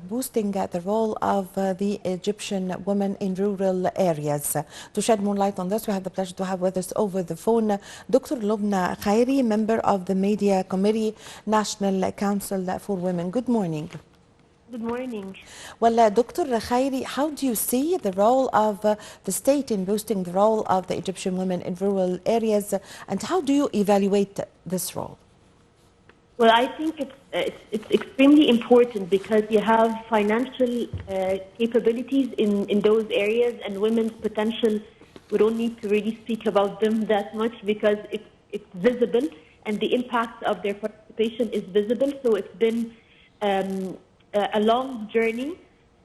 boosting the role of the Egyptian women in rural areas. To shed more light on this, we have the pleasure to have with us over the phone Dr. Lobna Khairy, member of the Media Committee, National Council for Women. Good morning. Good morning. Well, Dr. Khairy, how do you see the role of the state in boosting the role of the Egyptian women in rural areas, and how do you evaluate this role? Well, I think it's extremely important because you have financial capabilities in those areas, and women's potential. We don't need to really speak about them that much because it's visible, and the impact of their participation is visible. So it's been a long journey,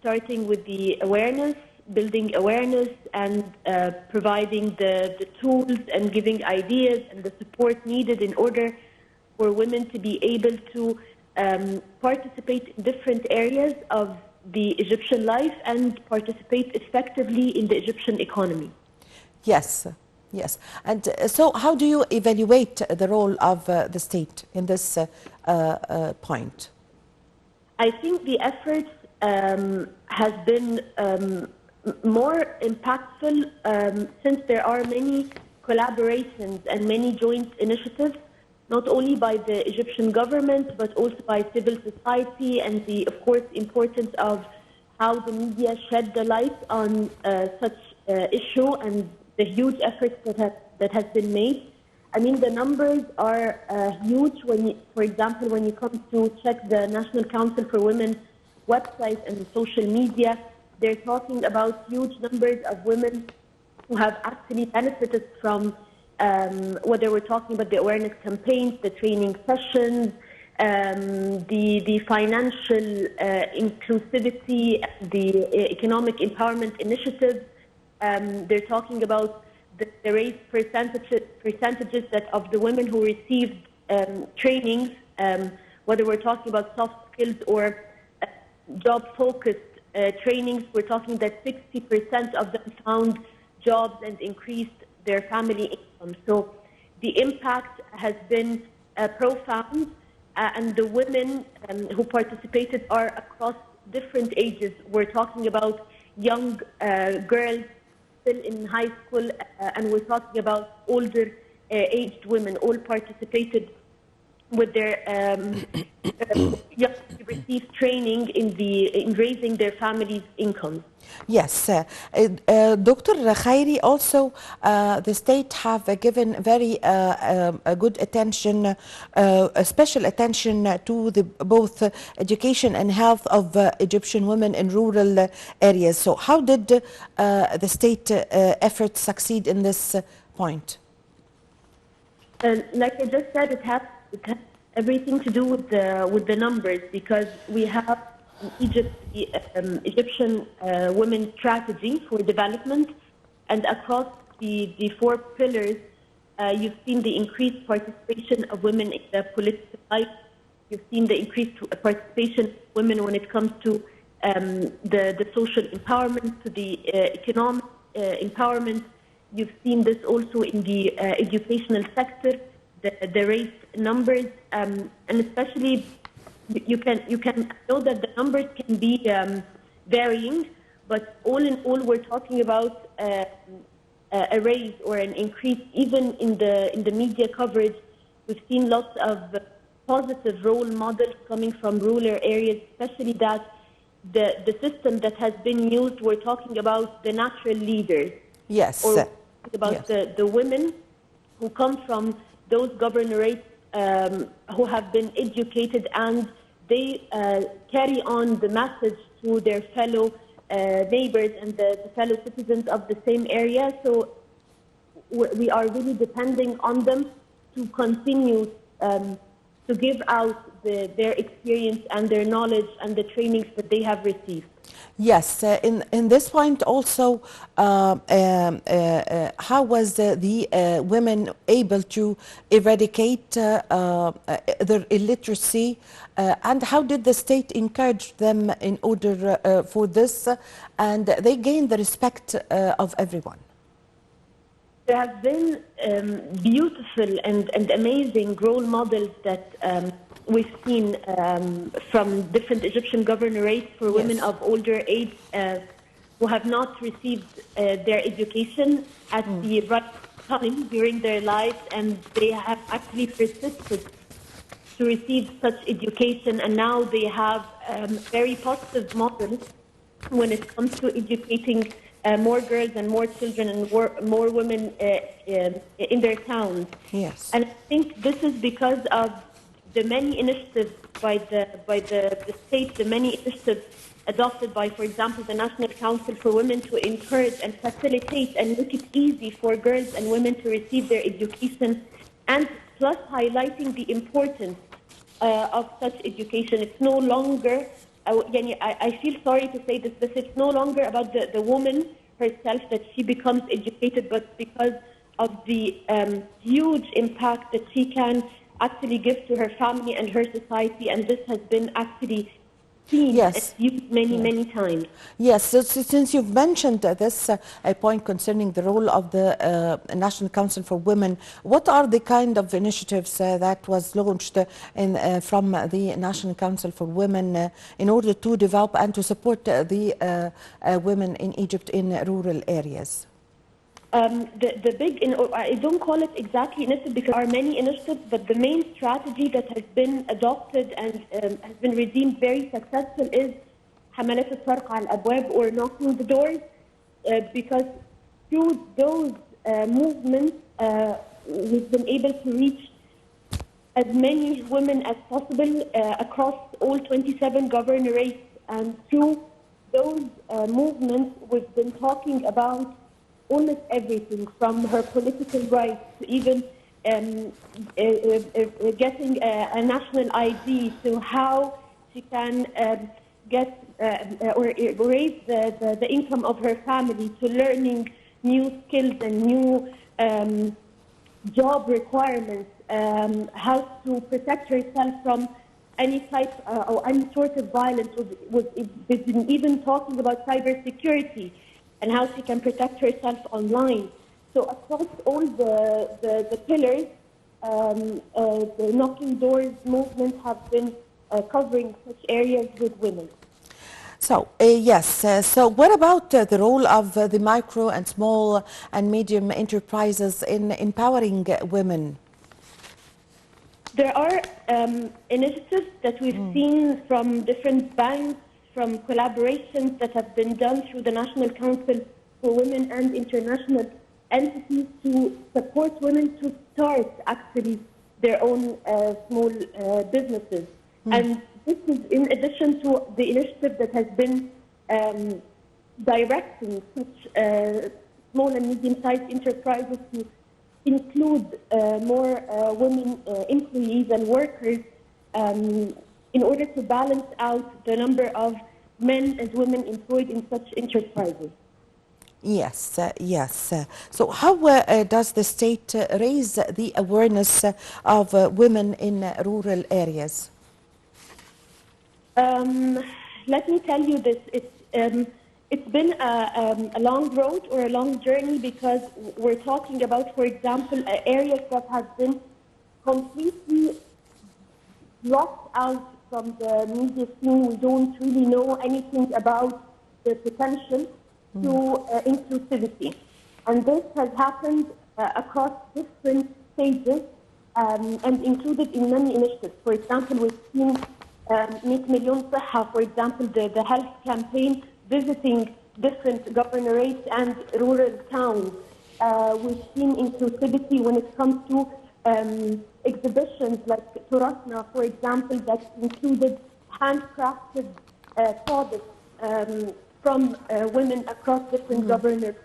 starting with the awareness, building awareness, and providing the tools and giving ideas and the support needed in order for women to be able to participate in different areas of the Egyptian life and participate effectively in the Egyptian economy. Yes, yes. And so how do you evaluate the role of the state in this point? I think the efforts has been more impactful since there are many collaborations and many joint initiatives, not only by the Egyptian government, but also by civil society, and the, of course, importance of how the media shed the light on such issue and the huge efforts that has been made. I mean, the numbers are huge. For example, when you come to check the National Council for Women website and social media, they're talking about huge numbers of women who have actually benefited from whether we're talking about the awareness campaigns, the training sessions, the financial inclusivity, the economic empowerment initiatives. They're talking about the raised percentages that of the women who received trainings, whether we're talking about soft skills or job-focused trainings. We're talking that 60% of them found jobs and increased their family income. So the impact has been profound, and the women who participated are across different ages. We're talking about young girls still in high school, and we're talking about older aged women. All participated with their young received training in raising their families' income. Yes, Dr. Khairy, also the state have given very good attention, special attention to both education and health of Egyptian women in rural areas. So how did the state efforts succeed in this point? Like I just said, it has everything to do with the numbers, because we have in Egypt the Egyptian women's strategy for development, and across the four pillars, you've seen the increased participation of women in the political life. You've seen the increased participation of women when it comes to the social empowerment, to the economic empowerment. You've seen this also in the educational sector, the raised numbers, and especially you can know that the numbers can be varying, but all in all, we're talking about a raise or an increase. Even in the media coverage, we've seen lots of positive role models coming from rural areas, especially that the system that has been used. We're talking about the natural leaders. Yes. Or about the women who come from those governorates who have been educated, and they carry on the message to their fellow neighbors and the fellow citizens of the same area. So we are really depending on them to continue to give out their experience and their knowledge and the trainings that they have received. Yes, in this point also, how was the women able to eradicate their illiteracy, and how did the state encourage them in order for this, and they gained the respect of everyone? There have been beautiful and amazing role models that we've seen from different Egyptian governorates for women Yes. of older age who have not received their education at the right time during their lives, and they have actually persisted to receive such education, and now they have very positive models when it comes to educating more girls and more children and more women in their towns. Yes. And I think this is because of the many initiatives by the state, the many initiatives adopted by, for example, the National Council for Women to encourage and facilitate and make it easy for girls and women to receive their education, and plus highlighting the importance of such education. It's no longer, I feel sorry to say this, but it's no longer about the woman herself that she becomes educated, but because of the huge impact that she can actually give to her family and her society, and this has been actually seen and Yes. used many times. Yes, so since you've mentioned this a point concerning the role of the National Council for Women, what are the kind of initiatives that was launched from the National Council for Women in order to develop and to support the women in Egypt in rural areas? The big, I don't call it exactly initiative because there are many initiatives, but the main strategy that has been adopted and has been redeemed very successful is حملات الطرق على الأبواب, or knocking the doors, because through those movements we've been able to reach as many women as possible across all 27 governorates, and through those movements we've been talking about almost everything from her political rights to even getting a national ID, to how she can get or raise the income of her family, to learning new skills and new job requirements, how to protect herself from any type or any sort of violence. We've been even talking about cybersecurity and how she can protect herself online. So across all the pillars, the knocking doors movement have been covering such areas with women. So, yes, so what about the role of the micro and small and medium enterprises in empowering women? There are initiatives that we've seen from different banks, from collaborations that have been done through the National Council for Women and international entities to support women to start actually their own small businesses. And this is in addition to the initiative that has been directing such small and medium-sized enterprises to include more women employees and workers in order to balance out the number of men and women employed in such enterprises. Yes, yes. So how does the state raise the awareness of women in rural areas? Let me tell you this. It's been a long road or a long journey, because we're talking about, for example, areas that have been completely locked out from the media scene. We don't really know anything about the potential to inclusivity. And this has happened across different stages and included in many initiatives. For example, we've seen 100 مليون صحة, for example, the health campaign visiting different governorates and rural towns. We've seen inclusivity when it comes to exhibitions like Turasna, for example, that included handcrafted products from women across different governors.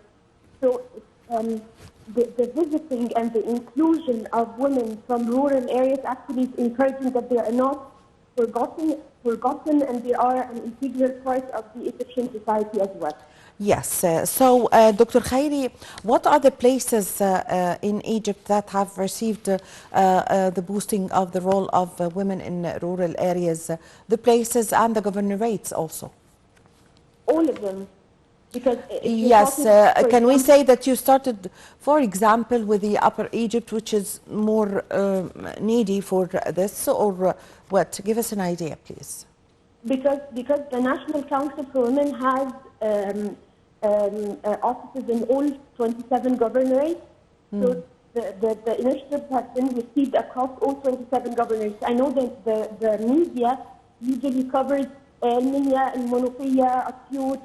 So the visiting and the inclusion of women from rural areas actually is encouraging that they are not forgotten, and they are an integral part of the Egyptian society as well. Yes. So, Dr. Khairy, what are the places in Egypt that have received the boosting of the role of women in rural areas, the places and the governorates also? All of them. Because if you're Yes, talking, for can we example, say that you started, for example, with the Upper Egypt, which is more needy for this, or what? Give us an idea, please. because the National Council for Women has offices in all 27 governorates. So the initiatives have been received across all 27 governorates. I know that the media usually covers Minya, Monofia, Asyut,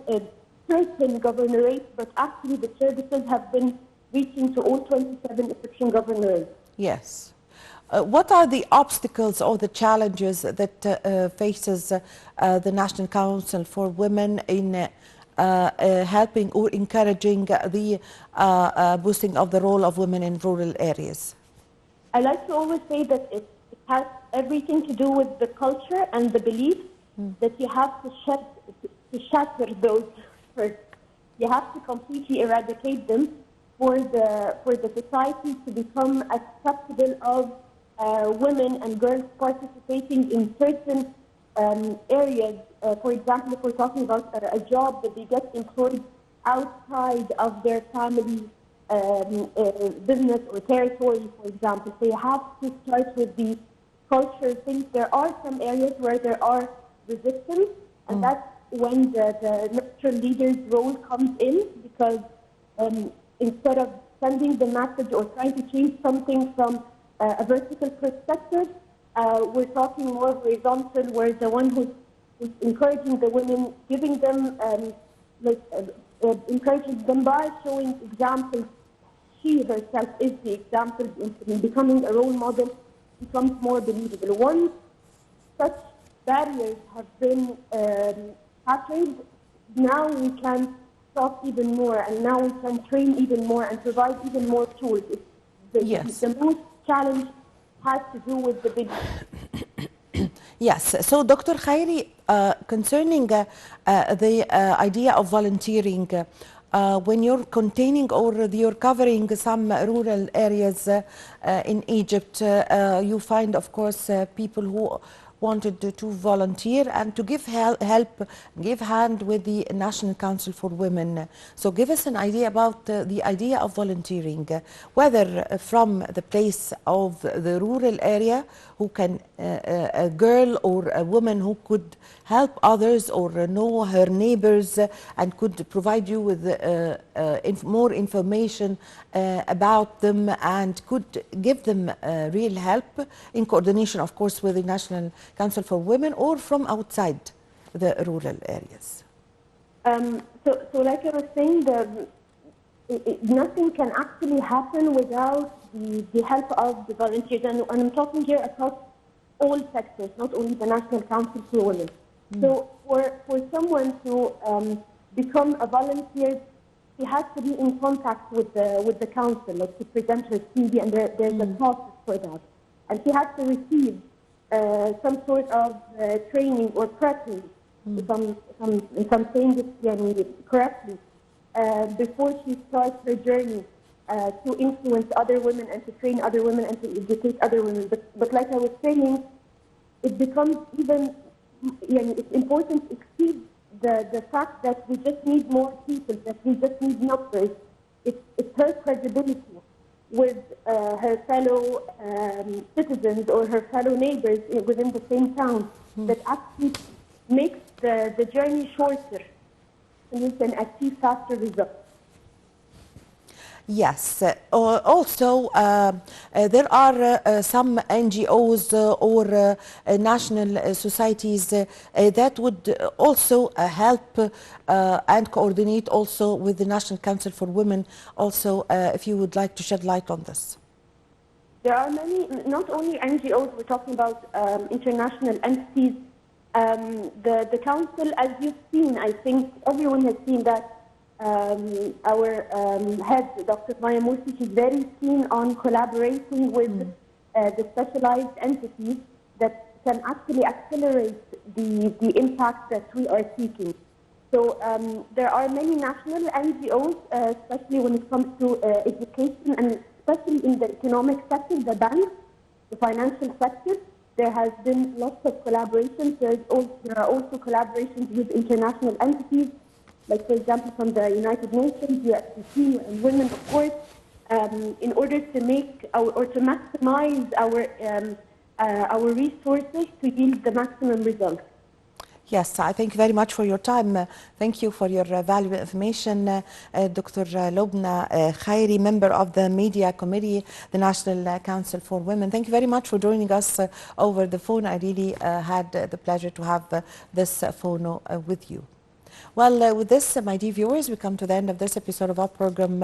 certain governorates, but actually the services have been reaching to all 27 Egyptian governorates. Yes. What are the obstacles or the challenges that faces the National Council for Women in helping or encouraging the boosting of the role of women in rural areas? I like to always say that it has everything to do with the culture and the belief that you have to shatter those first. You have to completely eradicate them for the society to become acceptable of women and girls participating in certain areas. For example, if we're talking about a job that they get employed outside of their family business or territory, for example. So you have to start with the culture things. There are some areas where there are resistance, and that's when the natural leader's role comes in, because instead of sending the message or trying to change something from a vertical perspective, we're talking more horizontal, where the one who's encouraging the women, giving them encouraging them by showing examples. She herself is the example, in becoming a role model becomes more believable. Once such barriers have been tackled, now we can talk even more, and now we can train even more and provide even more tools. Yes. The most challenge has to do with the belief. Yes. So, Dr. Khairy, concerning the idea of volunteering, when you're containing or you're covering some rural areas in Egypt, you find, of course, people who wanted to volunteer and to give help, give hand with the National Council for Women. So give us an idea about the idea of volunteering, whether from the place of the rural area, who can, a girl or a woman who could help others or know her neighbors and could provide you with more information about them and could give them real help in coordination, of course, with the National Council for Women, or from outside the rural areas. So like I was saying, nothing can actually happen without the help of the volunteers. And I'm talking here across all sectors, not only the National Council for Women. So for someone to become a volunteer, she has to be in contact with the council, like to present her CV, and there's a process for that. And she has to receive some sort of training or practice, if I'm saying this correctly, before she starts her journey to influence other women and to train other women and to educate other women. But like I was saying, it becomes even, it's important to exceed the fact that we just need more people, that we just need numbers. It's her credibility with her fellow citizens or her fellow neighbors within the same town that actually makes the journey shorter, and you can achieve faster results. Yes. Also, there are some NGOs or national societies that would also help and coordinate also with the National Council for Women. Also, if you would like to shed light on this. There are many, not only NGOs, we're talking about international entities. The council, as you've seen, I think everyone has seen that our head, Dr. Maya Mursi, she's very keen on collaborating with the specialized entities that can actually accelerate the impact that we are seeking. So there are many national NGOs, especially when it comes to education, and especially in the economic sector, the banks, the financial sector. There has been lots of collaborations. There are also collaborations with international entities. like for example from the United Nations, UFCC, and women, of course, in order to make or to maximize our resources to yield the maximum results. Yes, I thank you very much for your time. Thank you for your valuable information. Dr. Lobna Khairy, member of the Media Committee, the National Council for Women. Thank you very much for joining us over the phone. I really had the pleasure to have this phone with you. Well, with this, my dear viewers, we come to the end of this episode of our program,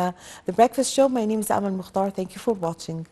The Breakfast Show. My name is Amal Mukhtar. Thank you for watching.